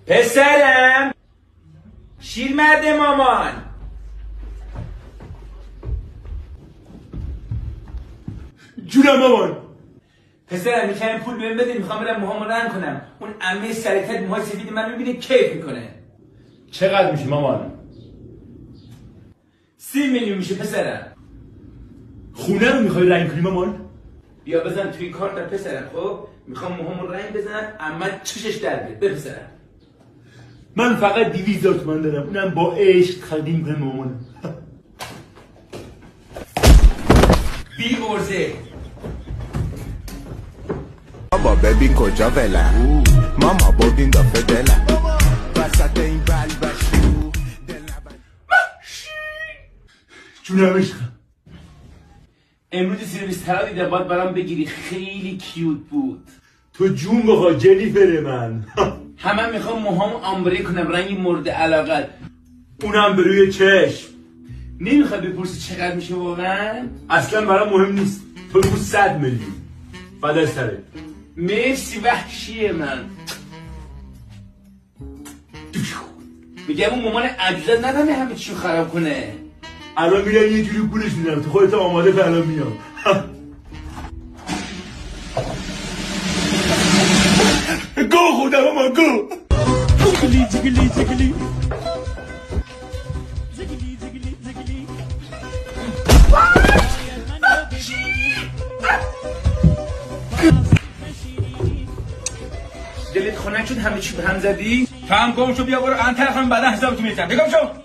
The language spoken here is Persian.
پسرم شیرمرد مامان جونم مامان. پسرم میخوایم پول بهم بده، میخوام برم موهامو رنگ کنم. اون عمه سرکت موهای سفید من میبینه کیف میکنه. چقدر میشه مامان؟ 30 میلیون میشه پسرم. خونه رو میخوای رنگ کنی مامان؟ بیا بزن توی کارت پسرم. خب میخوام موهامو رنگ بزنم، عمه چشش در بیاد. به پسرم من فقط 200,000 تومان دارم، اونم با عشق خرید میکنم مامان. بی ارزه. بابا ببین کجا ولم، ماما بردین دافه دلم وسط این بلبشو دل جونم عشق. امروز سرویس طلا دیدم، باید برام بگیری، خیلی کیوت بود. تو جون بخواه جنیفر من. همه میخوام موهامو آمبره کنم رنگ مورد علاقت. اونم به روی چشم. نمیخوای بپرسی چقدر میشه واقعا؟ اصلا برام مهم نیست. تو بگو 100 میلیون. بعد از سره. مرسی وحشی من. میگم اون مامان عزیزت نداره همه چیو خراب کنه. الان میرم یه جوری پولش میدم، تو خودت آماده که الان میام. گو خودم اما گو. جگلی جگلی جگلی جگلی جگلی جگلی دلت خنک شد همه چی به هم زدی؟ فهم گم شو، بیا برو انتر خانم، بعدا حسابتو میرسم. بگم شو.